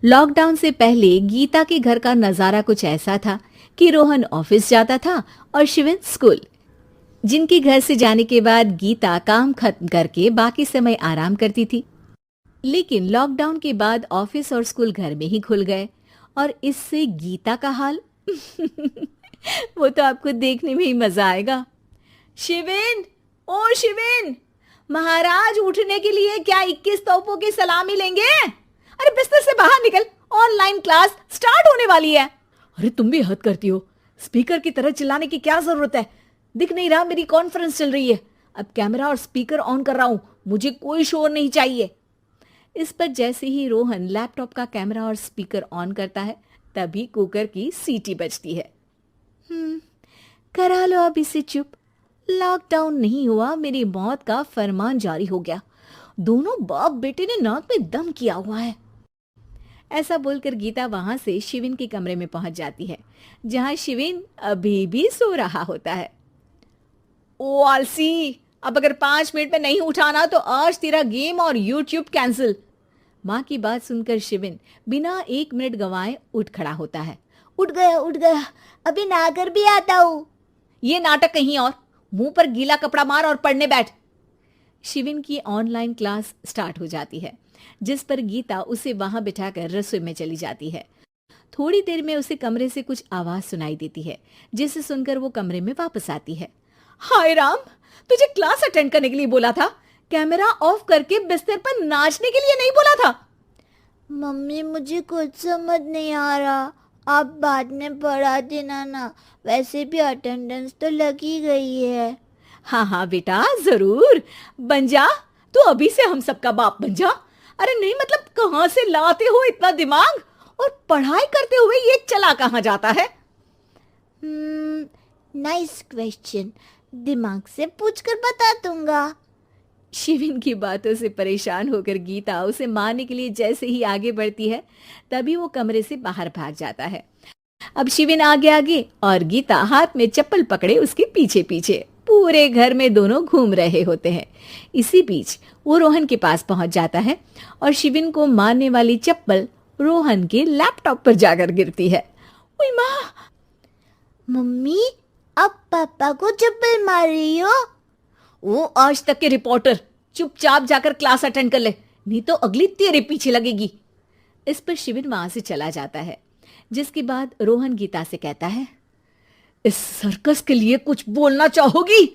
Lockdown से पहले गीता के घर का नजारा कुछ ऐसा था कि रोहन ऑफिस जाता था और शिविन स्कूल। जिनके घर से जाने के बाद गीता काम खत्म करके बाकी समय आराम करती थी। लेकिन लॉकडाउन के बाद ऑफिस और स्कूल घर में ही खुल गए और इससे गीता का हाल वो तो आपको देखने में ही मजा आएगा। शिविन, ओ शिविन, महाराज उठने के लिए क्या 21 तोपों की सलामी लेंगे? अरे बिस्तर से बाहर निकल, ऑनलाइन क्लास स्टार्ट होने वाली है। अरे तुम भी हद करती हो, स्पीकर की तरह चिल्लाने की क्या जरूरत है? दिख नहीं रहा मेरी कॉन्फ्रेंस चल रही है। अब कैमरा और स्पीकर ऑन कर रहा हूं, मुझे कोई शोर नहीं चाहिए। इस पर जैसे ही रोहन लैपटॉप का कैमरा और स्पीकर ऑन करता है तभी कुकर की सीटी बजती है। करा लो अब इसे चुप। लॉकडाउन नहीं हुआ, मेरी मौत का फरमान जारी हो गया। दोनों बाप बेटे ने नाक में दम किया हुआ है। ऐसा बोलकर गीता वहां से शिविन के कमरे में पहुंच जाती है, जहां शिविन अभी भी सो रहा होता है। ओ आलसी, अब अगर 5 मिनट में नहीं उठाना तो आज तेरा गेम और यूट्यूब कैंसिल। माँ की बात सुनकर शिविन बिना 1 मिनट गंवाए उठ खड़ा होता है। उठ गया, अभी नहाकर भी आता हूँ। ये नाटक कहीं और, मुंह पर गीला कपड़ा मार और पढ़ने बैठ। शिविन की ऑनलाइन क्लास स्टार्ट हो जाती है, जिस पर गीता उसे वहां बिठाकर रसोई में चली जाती है। थोड़ी देर में उसे कमरे से कुछ आवाज सुनाई देती है, जिसे सुनकर वो कमरे में वापस आती है। हाय राम, तुझे क्लास अटेंड करने के लिए बोला था, कैमरा ऑफ करके बिस्तर पर नाचने के लिए नहीं बोला था। मम्मी मुझे कुछ समझ नहीं आ रहा, आप बाद में पढ़ा देना ना, वैसे भी अटेंडेंस तो लगी गई है। हाँ हाँ बेटा, जरूर बन जा, तू अभी से हम सबका बाप बन जा। अरे नहीं मतलब कहाँ से लाते हो इतना दिमाग, और पढ़ाई करते हुए ये चला कहाँ जाता है? नाइस क्वेश्चन, दिमाग से पूछकर बता दूंगा। शिविन की बातों से परेशान होकर गीता उसे मारने के लिए जैसे ही आगे बढ़ती है तभी वो कमरे से बाहर भाग जाता है। अब शिविन आगे आगे और गीता हाथ में चप्पल पकड़े उसके पीछे पीछे पूरे घर में दोनों घूम रहे होते हैं। इसी बीच वो रोहन के पास पहुंच जाता है और शिविन को मारने वाली चप्पल रोहन के लैपटॉप पर जाकर गिरती है। ओए माँ! मम्मी, अब पापा को चप्पल मार रही हो? वो आज तक के रिपोर्टर, चुपचाप जाकर क्लास अटेंड कर ले, नहीं तो अगली तेरे पीछे लगेगी। इस पर शिविन वहां से चला जाता है, जिसके बाद रोहन गीता से कहता है, इस सर्कस के लिए कुछ बोलना चाहोगी?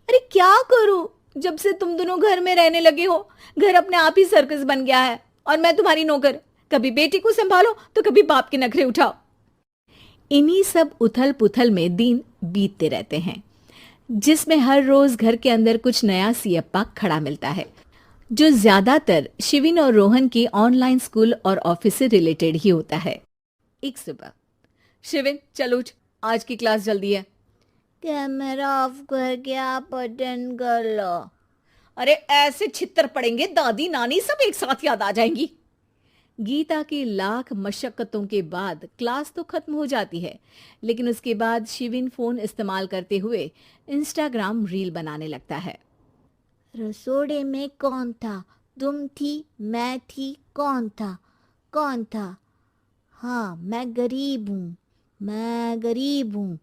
अरे क्या करूं, जब से तुम दोनों घर में रहने लगे हो घर अपने आप ही सर्कस बन गया है और मैं तुम्हारी नौकर। कभी बेटी को संभालो तो कभी बाप के नखरे उठाओ। इन्हीं सब उथल पुथल में दिन बीतते रहते हैं, जिसमें हर रोज घर के अंदर कुछ नया सियप्पा खड़ा मिलता है, जो ज्यादातर शिविन और रोहन के ऑनलाइन स्कूल और ऑफिस से रिलेटेड ही होता है। एक सुबह, शिविन चल उठ, आज की क्लास जल्दी है। कैमरा ऑफ करके आप अटेंड कर लो। अरे ऐसे छित्तर पड़ेंगे, दादी नानी सब एक साथ याद आ जाएंगी। गीता की लाख मशक्कतों के बाद क्लास तो खत्म हो जाती है, लेकिन उसके बाद शिविन फोन इस्तेमाल करते हुए इंस्टाग्राम रील बनाने लगता है। रसोड़े में कौन था? तुम थी, मैं थी, कौन था? कौन था? हाँ, मैं गरीब हूँ।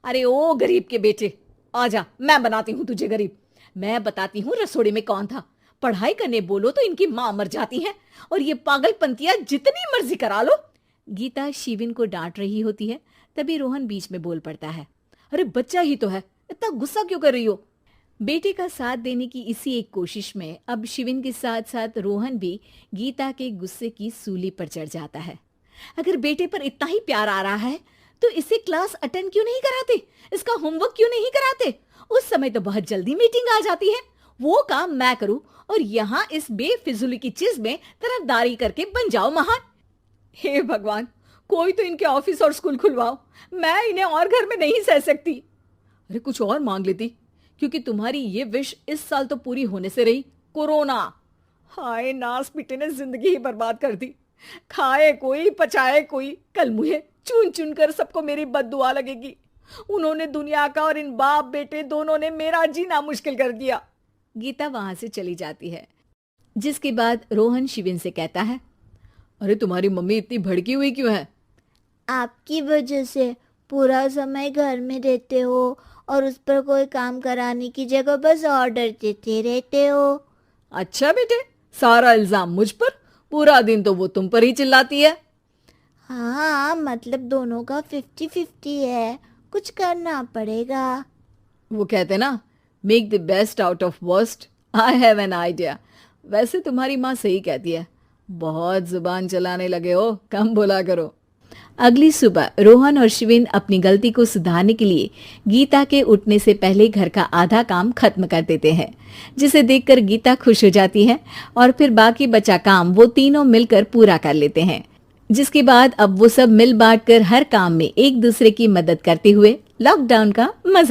अरे ओ गरीब के बेटे, आजा, मैं बनाती हूँ तुझे गरीब। मैं बताती हूँ रसोड़े में कौन था। पढ़ाई करने बोलो तो इनकी माँ मर जाती है और ये पागलपंतियां जितनी मर्जी करा लो। गीता शिविन को डांट रही होती है, तभी रोहन बीच में बोल पड़ता है। अरे बच्चा ही तो है, इतना गुस्सा क्यों कर रही हो? बेटे का साथ देने की इसी एक कोशिश में अब शिविन के साथ साथ रोहन भी गीता के गुस्से की सूली पर चढ़ जाता है। अगर बेटे पर इतना ही प्यार आ रहा है तो इसे क्लास अटेंड क्यों नहीं कराते, इसका होमवर्क क्यों नहीं कराते? उस समय तो बहुत जल्दी मीटिंग आ जाती है, वो काम मैं करूं और यहाँ इस बेफिजुली की चीज में तरफदारी करके बन जाओ महान। हे भगवान, कोई तो इनके ऑफिस और स्कूल खुलवाओ, मैं इन्हें और घर में नहीं सह सकती। अरे कुछ और मांग लेती, क्योंकि तुम्हारी ये विश इस साल तो पूरी होने से रही, कोरोना। हाय नास बेटे ने जिंदगी ही बर्बाद कर दी। खाए कोई पचाए कोई, कल मुझे चुन चुन कर सबको मेरी बद्दुआ लगेगी। उन्होंने दुनिया का और इन बाप बेटे दोनों ने मेरा जीना मुश्किल कर दिया। गीता वहां से चली जाती है, जिसके बाद रोहन शिविन से कहता है, अरे तुम्हारी मम्मी इतनी भड़की हुई क्यों है? आपकी वजह से पूरा समय घर में रहते हो और उस पर कोई काम कराने की जगह बस ऑर्डर देते रहते हो। अच्छा बेटे, सारा इल्जाम मुझ पर? पूरा दिन तो वो तुम पर ही चिल्लाती है। हाँ, मतलब दोनों का 50-50 है, कुछ करना पड़ेगा। वो कहते ना, make the best out of worst. I have an idea. वैसे तुम्हारी माँ सही कहती है, बहुत जुबान चलाने लगे हो, कम बोला करो। अगली सुबह रोहन और शिवेन अपनी गलती को सुधारने के लिए गीता के उठने से पहले घर का आधा काम खत्म कर देते हैं, जिसे देखकर गीता खुश हो जाती है और फिर बाकी बचा काम वो तीनों मिलकर पूरा कर लेते हैं। जिसके बाद अब वो सब मिल बांट कर हर काम में एक दूसरे की मदद करते हुए लॉकडाउन का मजा